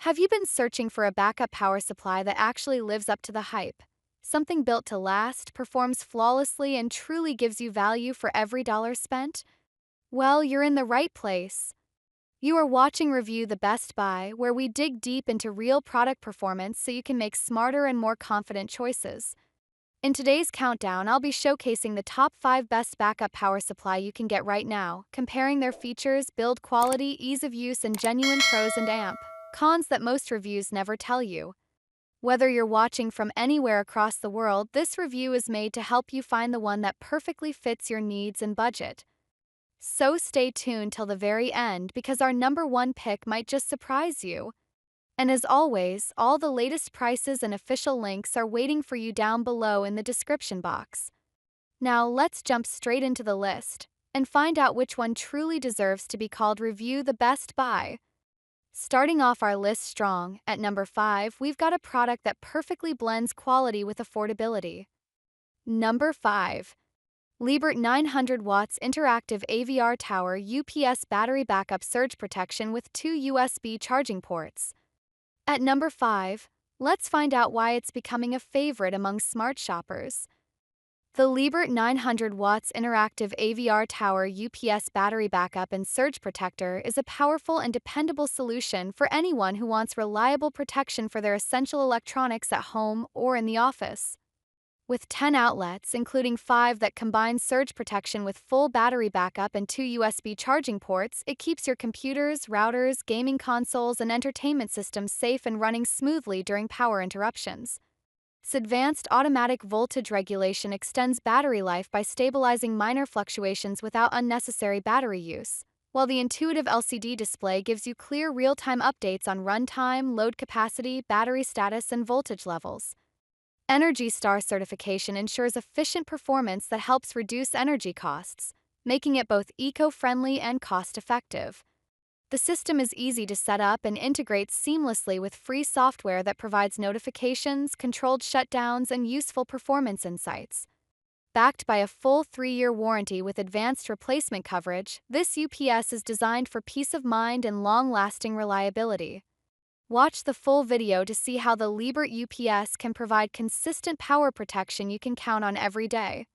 Have you been searching for a backup power supply that actually lives up to the hype? Something built to last, performs flawlessly, and truly gives you value for every dollar spent? Well, you're in the right place. You are watching Review the Best Buy, where we dig deep into real product performance so you can make smarter and more confident choices. In today's countdown, I'll be showcasing the top 5 best backup power supply you can get right now, comparing their features, build quality, ease of use, and genuine pros and cons that most reviews never tell you. Whether you're watching from anywhere across the world, this review is made to help you find the one that perfectly fits your needs and budget. So stay tuned till the very end because our number one pick might just surprise you. And as always, all the latest prices and official links are waiting for you down below in the description box. Now let's jump straight into the list and find out which one truly deserves to be called Review the Best Buy. Starting off our list strong, at number 5, we've got a product that perfectly blends quality with affordability. Number 5. Liebert 900 watts interactive AVR tower UPS battery backup surge protection with 2 USB charging ports. At number 5, let's find out why it's becoming a favorite among smart shoppers. The Liebert 900 watts interactive AVR tower UPS battery backup and surge protector is a powerful and dependable solution for anyone who wants reliable protection for their essential electronics at home or in the office. With 10 outlets, including 5 that combine surge protection with full battery backup and 2 USB charging ports, it keeps your computers, routers, gaming consoles, and entertainment systems safe and running smoothly during power interruptions. Its advanced automatic voltage regulation extends battery life by stabilizing minor fluctuations without unnecessary battery use, while the intuitive LCD display gives you clear real-time updates on runtime, load capacity, battery status, and voltage levels. Energy Star certification ensures efficient performance that helps reduce energy costs, making it both eco-friendly and cost-effective. The system is easy to set up and integrates seamlessly with free software that provides notifications, controlled shutdowns, and useful performance insights. Backed by a full 3-year warranty with advanced replacement coverage, this UPS is designed for peace of mind and long-lasting reliability. Watch the full video to see how the Liebert UPS can provide consistent power protection you can count on every day.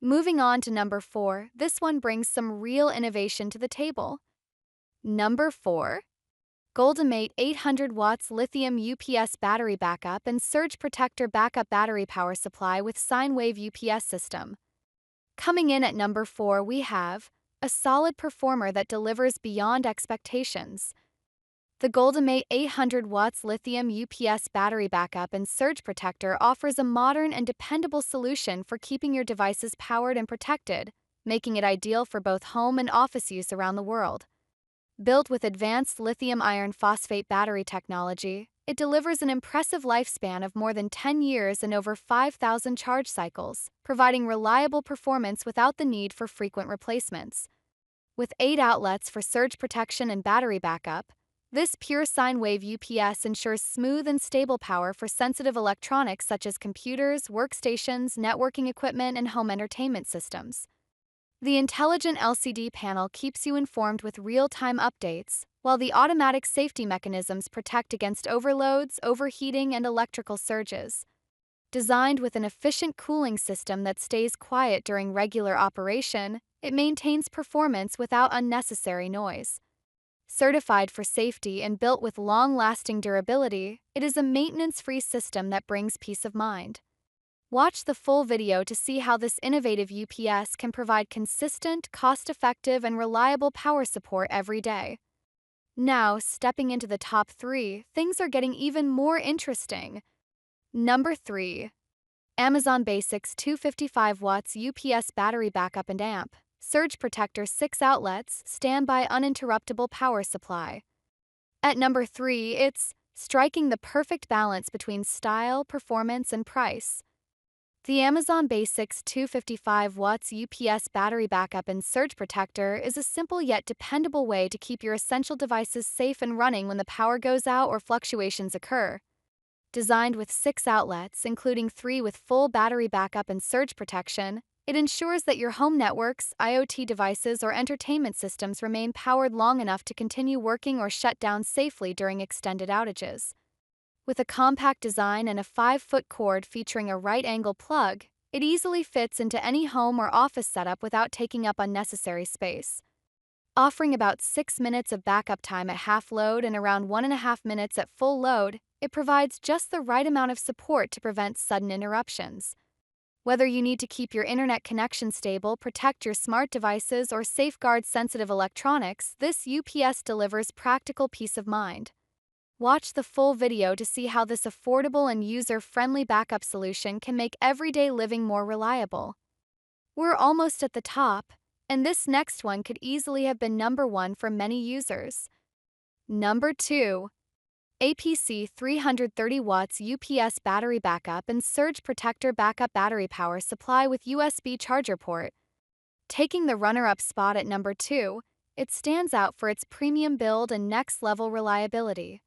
Moving on to number 4, this one brings some real innovation to the table. Number 4. GOLDENMATE 800 watts lithium UPS battery backup and surge protector backup battery power supply with Sinewave UPS system. Coming in at number 4, we have a solid performer that delivers beyond expectations. The GOLDENMATE 800 watts lithium UPS battery backup and surge protector offers a modern and dependable solution for keeping your devices powered and protected, making it ideal for both home and office use around the world. Built with advanced lithium iron phosphate battery technology, it delivers an impressive lifespan of more than 10 years and over 5,000 charge cycles, providing reliable performance without the need for frequent replacements. With 8 outlets for surge protection and battery backup, this pure sine wave UPS ensures smooth and stable power for sensitive electronics such as computers, workstations, networking equipment, and home entertainment systems. The intelligent LCD panel keeps you informed with real-time updates, while the automatic safety mechanisms protect against overloads, overheating, and electrical surges. Designed with an efficient cooling system that stays quiet during regular operation, it maintains performance without unnecessary noise. Certified for safety and built with long-lasting durability, it is a maintenance-free system that brings peace of mind. Watch the full video to see how this innovative UPS can provide consistent, cost-effective, and reliable power support every day. Now, stepping into the top 3, things are getting even more interesting. Number 3. Amazon Basics 255 watts UPS battery backup and amp. Surge protector 6 outlets, standby uninterruptible power supply. At number 3, it's striking the perfect balance between style, performance, and price. The Amazon Basics 255 watts UPS battery backup and surge protector is a simple yet dependable way to keep your essential devices safe and running when the power goes out or fluctuations occur. Designed with 6 outlets, including 3 with full battery backup and surge protection, It ensures that your home networks, IoT devices, or entertainment systems remain powered long enough to continue working or shut down safely during extended outages. With a compact design and a 5-foot cord featuring a right-angle plug, it easily fits into any home or office setup without taking up unnecessary space. Offering about 6 minutes of backup time at half load and around 1.5 minutes at full load, it provides just the right amount of support to prevent sudden interruptions. Whether you need to keep your internet connection stable, protect your smart devices, or safeguard sensitive electronics, this UPS delivers practical peace of mind. Watch the full video to see how this affordable and user-friendly backup solution can make everyday living more reliable. We're almost at the top, and this next one could easily have been number 1 for many users. Number 2. APC 330 watts UPS battery backup and surge protector backup battery power supply with USB charger port. Taking the runner-up spot at number 2, it stands out for its premium build and next-level reliability.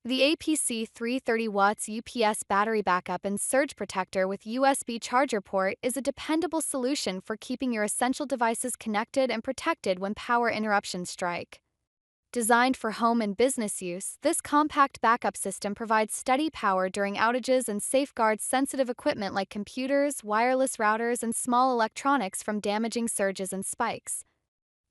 The APC 330 watts UPS battery backup and surge protector with USB charger port is a dependable solution for keeping your essential devices connected and protected when power interruptions strike. Designed for home and business use, this compact backup system provides steady power during outages and safeguards sensitive equipment like computers, wireless routers, and small electronics from damaging surges and spikes.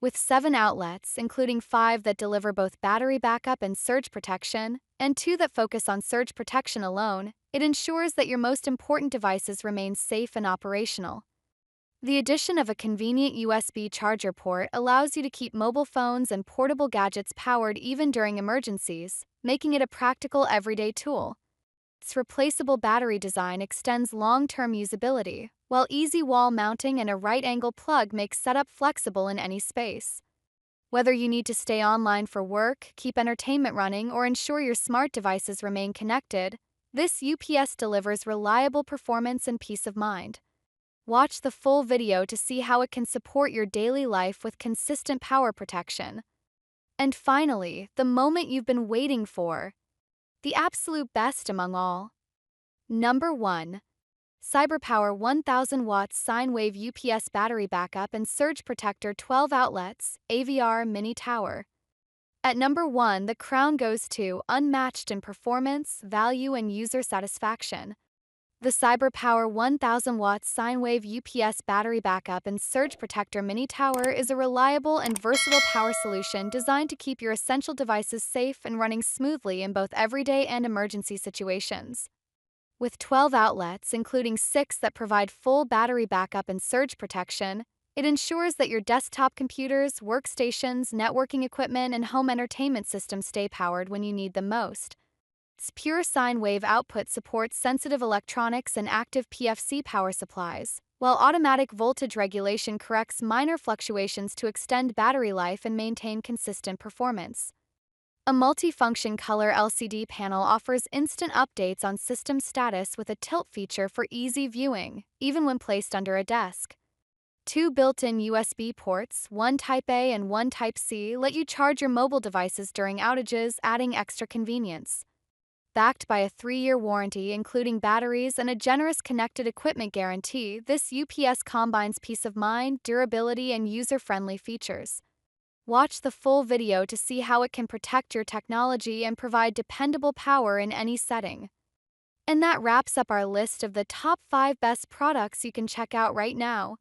With 7 outlets, including 5 that deliver both battery backup and surge protection, and 2 that focus on surge protection alone, it ensures that your most important devices remain safe and operational. The addition of a convenient USB charger port allows you to keep mobile phones and portable gadgets powered even during emergencies, making it a practical everyday tool. Its replaceable battery design extends long-term usability, while easy wall mounting and a right-angle plug make setup flexible in any space. Whether you need to stay online for work, keep entertainment running, or ensure your smart devices remain connected, this UPS delivers reliable performance and peace of mind. Watch the full video to see how it can support your daily life with consistent power protection. And finally, the moment you've been waiting for. The absolute best among all. Number 1. CyberPower 1000 watts Sinewave UPS battery backup and surge protector 12 outlets, AVR mini tower. At number 1, the crown goes to unmatched in performance, value, and user satisfaction. The CyberPower 1000 watts Sinewave UPS battery backup and surge protector mini tower is a reliable and versatile power solution designed to keep your essential devices safe and running smoothly in both everyday and emergency situations. With 12 outlets, including 6 that provide full battery backup and surge protection, it ensures that your desktop computers, workstations, networking equipment, and home entertainment systems stay powered when you need them most. Its pure sine wave output supports sensitive electronics and active PFC power supplies, while automatic voltage regulation corrects minor fluctuations to extend battery life and maintain consistent performance. A multifunction color LCD panel offers instant updates on system status with a tilt feature for easy viewing, even when placed under a desk. 2 built-in USB ports, one Type-A and one Type-C, let you charge your mobile devices during outages, adding extra convenience. Backed by a 3-year warranty including batteries and a generous connected equipment guarantee, this UPS combines peace of mind, durability, and user-friendly features. Watch the full video to see how it can protect your technology and provide dependable power in any setting. And that wraps up our list of the top 5 best products you can check out right now.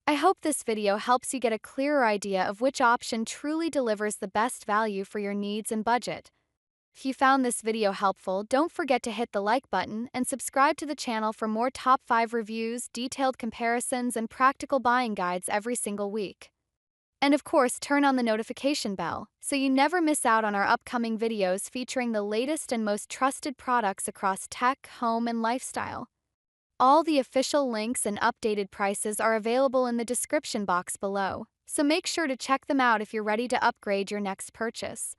I hope this video helps you get a clearer idea of which option truly delivers the best value for your needs and budget. If you found this video helpful, don't forget to hit the like button and subscribe to the channel for more top 5 reviews, detailed comparisons, and practical buying guides every single week. And of course, turn on the notification bell so you never miss out on our upcoming videos featuring the latest and most trusted products across tech, home, and lifestyle. All the official links and updated prices are available in the description box below, so make sure to check them out if you're ready to upgrade your next purchase.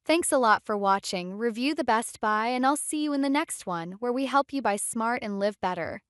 Thanks a lot for watching, review the Best Buy, and I'll see you in the next one where we help you buy smart and live better.